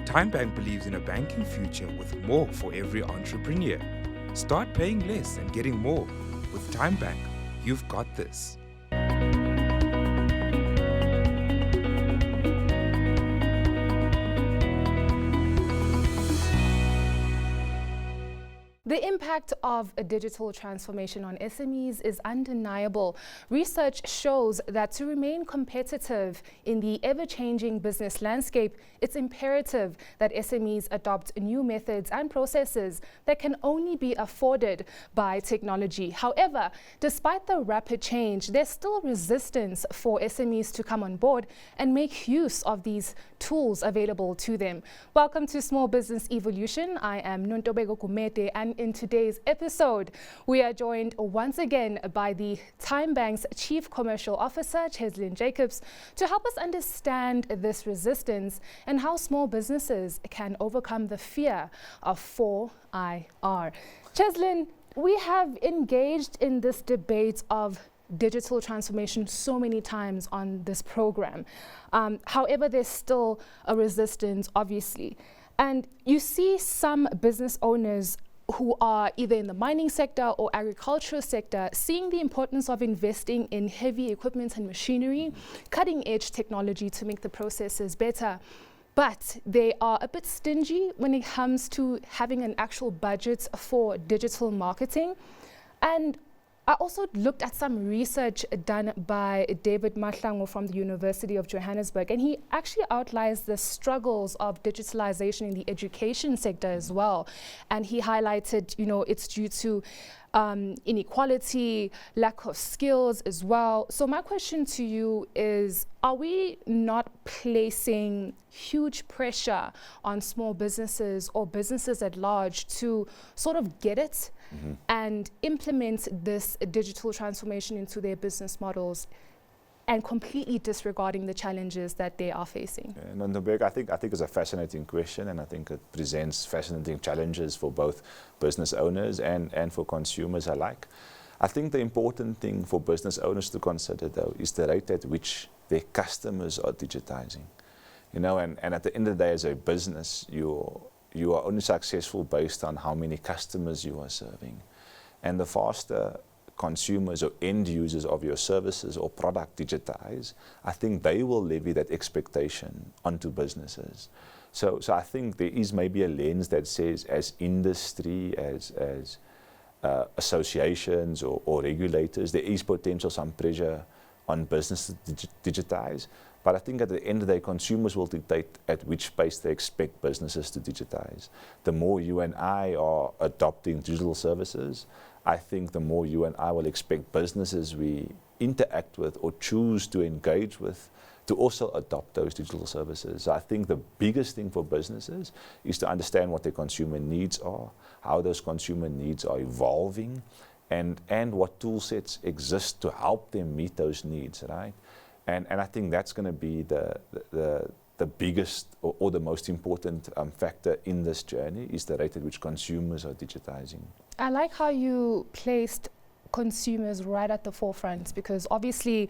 Tyme Bank believes in a banking future with more for every entrepreneur. Start paying less and getting more. With Tyme Bank, you've got this. The impact of a digital transformation on SMEs is undeniable. Research shows that to remain competitive in the ever-changing business landscape, it's imperative that SMEs adopt new methods and processes that can only be afforded by technology. However, despite the rapid change, there's still resistance for SMEs to come on board and make use of these tools available to them. Welcome to Small Business Evolution. I am Nontobeko, and in today's episode, we are joined once again by the Tyme Bank's Chief Commercial Officer, Cheslyn Jacobs, to help us understand this resistance and how small businesses can overcome the fear of 4IR. Cheslyn, we have engaged in this debate of digital transformation so many times on this program. However, there's still a resistance, obviously. And you see some business owners who are either in the mining sector or agricultural sector seeing the importance of investing in heavy equipment and machinery, cutting-edge technology to make the processes better. But they are a bit stingy when it comes to having an actual budget for digital marketing. And I also looked at some research done by David Mahlangu from the University of Johannesburg, and he actually outlines the struggles of digitalization in the education sector as well. And he highlighted, it's due to inequality, lack of skills as well. So my question to you is, are we not placing huge pressure on small businesses or businesses at large to sort of get it and implement this digital transformation into their business models and completely disregarding the challenges that they are facing? Nontobeko, I think it's a fascinating question, and I think it presents fascinating challenges for both business owners and for consumers alike. I think the important thing for business owners to consider, though, is the rate at which their customers are digitizing. And at the end of the day, as a business, you are only successful based on how many customers you are serving. And the faster consumers or end users of your services or product digitize, I think they will levy that expectation onto businesses. So I think there is maybe a lens that says, as industry, as associations or regulators, there is potential some pressure on businesses to digitize. But I think at the end of the day, consumers will dictate at which pace they expect businesses to digitize. The more you and I are adopting digital services, I think the more you and I will expect businesses we interact with or choose to engage with to also adopt those digital services. So I think the biggest thing for businesses is to understand what their consumer needs are, how those consumer needs are evolving, and what tool sets exist to help them meet those needs, right? And I think that's going to be the biggest or the most important factor in this journey, is the rate at which consumers are digitizing. I like how you placed consumers right at the forefront, because obviously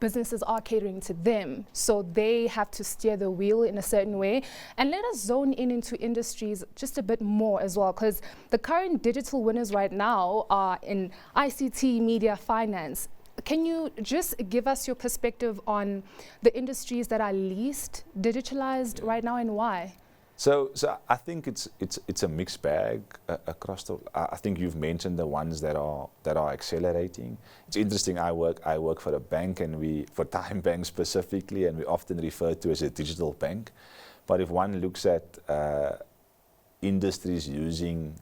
businesses are catering to them, so they have to steer the wheel in a certain way. And let us zone into industries just a bit more as well, because the current digital winners right now are in ICT, media, finance. Can you just give us your perspective on the industries that are least digitalized right now and why? So I think it's a mixed bag across the. I think you've mentioned the ones that are accelerating. It's interesting. I work for a bank, and for Tyme Bank specifically, and we often refer to as a digital bank. But if one looks at industries using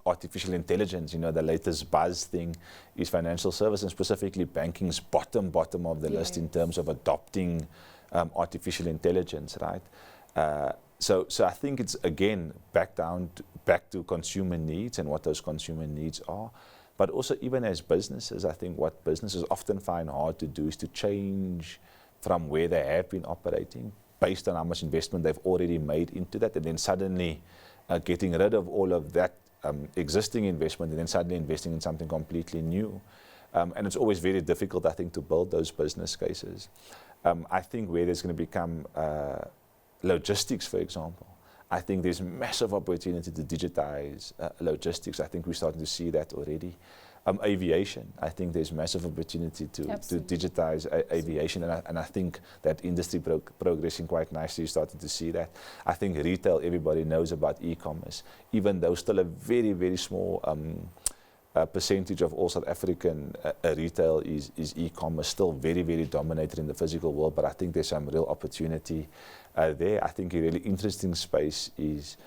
artificial intelligence, the latest buzz thing is financial services, and specifically banking's bottom of the list in terms of adopting artificial intelligence, right? So I think it's, again, back to consumer needs and what those consumer needs are. But also, even as businesses, I think what businesses often find hard to do is to change from where they have been operating based on how much investment they've already made into that, and then suddenly getting rid of all of that existing investment and then suddenly investing in something completely new. And it's always very difficult, I think, to build those business cases. I think where there's going to become logistics, for example. I think there's massive opportunity to digitize logistics. I think we're starting to see that already. Aviation, I think there's massive opportunity to digitize aviation, and I think that industry progressing quite nicely. You're starting to see that. I think retail, everybody knows about e-commerce, even though still a very, very small percentage of all South African retail is e-commerce, still very, very dominated in the physical world, but I think there's some real opportunity there. I think a really interesting space is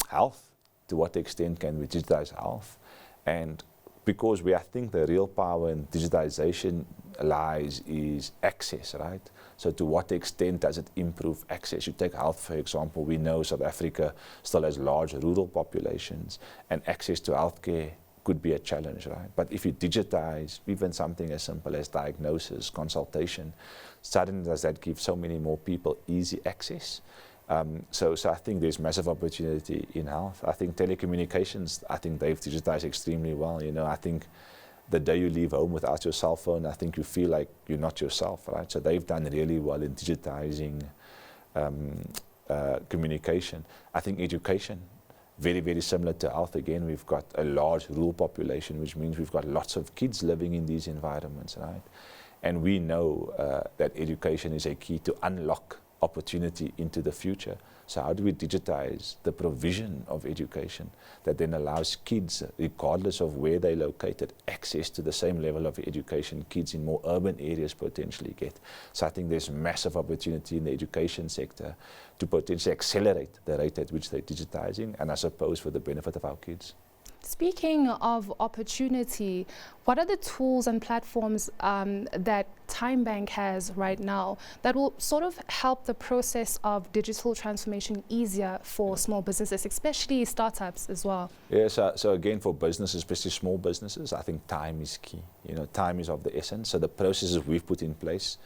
health. To what extent can we digitize health? And because I think the real power in digitization lies is access, right? So to what extent does it improve access? You take health, for example, we know South Africa still has large rural populations, and access to healthcare could be a challenge, right? But if you digitize even something as simple as diagnosis, consultation, suddenly does that give so many more people easy access? So I think there's massive opportunity in health. I think telecommunications, I think they've digitized extremely well. You know, I think the day you leave home without your cell phone, I think you feel like you're not yourself, right? So they've done really well in digitizing communication. I think education, very, very similar to health. Again, we've got a large rural population, which means we've got lots of kids living in these environments, right? And we know that education is a key to unlock opportunity into the future. So how do we digitize the provision of education that then allows kids, regardless of where they're located, access to the same level of education kids in more urban areas potentially get? So I think there's massive opportunity in the education sector to potentially accelerate the rate at which they're digitizing, and I suppose for the benefit of our kids. Speaking of opportunity, what are the tools and platforms that Tyme Bank has right now that will sort of help the process of digital transformation easier for small businesses, especially startups as well? Yeah, so again, for businesses, especially small businesses, I think time is key. You know, time is of the essence. So the processes we've put in place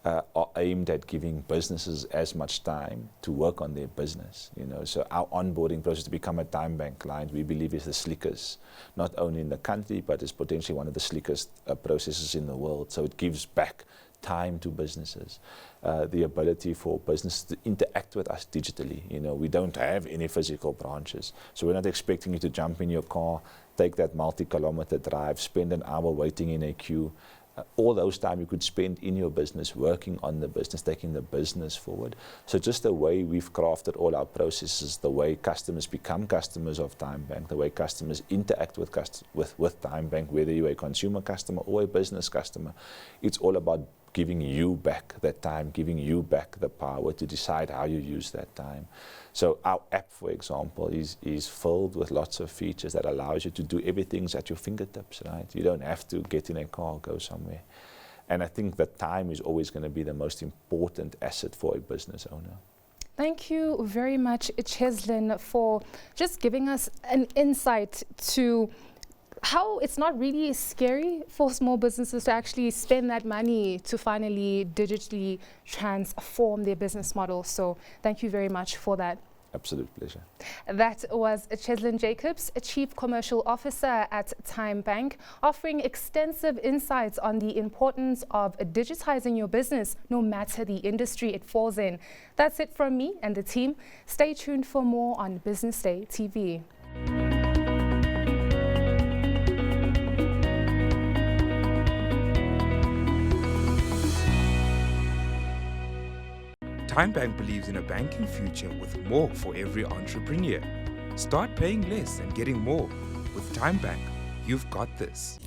are aimed at giving businesses as much time to work on their business. You know, so our onboarding process to become a Tyme Bank client, we believe, is the slickest, not only in the country, but is potentially one of the slickest processes in the world. So it gives back time to businesses, the ability for businesses to interact with us digitally. You know, we don't have any physical branches, so we're not expecting you to jump in your car, take that multi-kilometer drive, spend an hour waiting in a queue. All those time you could spend in your business, working on the business, taking the business forward. So just the way we've crafted all our processes, the way customers become customers of Tyme Bank, the way customers interact with Tyme Bank, whether you're a consumer customer or a business customer, it's all about giving you back that time, giving you back the power to decide how you use that time. So our app, for example, is filled with lots of features that allows you to do everything at your fingertips, right? You don't have to get in a car or go somewhere. And I think that time is always going to be the most important asset for a business owner. Thank you very much, Cheslyn, for just giving us an insight to how it's not really scary for small businesses to actually spend that money to finally digitally transform their business model. So thank you very much for that. Absolute pleasure. That was Cheslyn Jacobs, Chief Commercial Officer at Tyme Bank, offering extensive insights on the importance of digitizing your business, no matter the industry it falls in. That's it from me and the team. Stay tuned for more on Business Day TV. Tyme Bank believes in a banking future with more for every entrepreneur. Start paying less and getting more. With Tyme Bank, you've got this.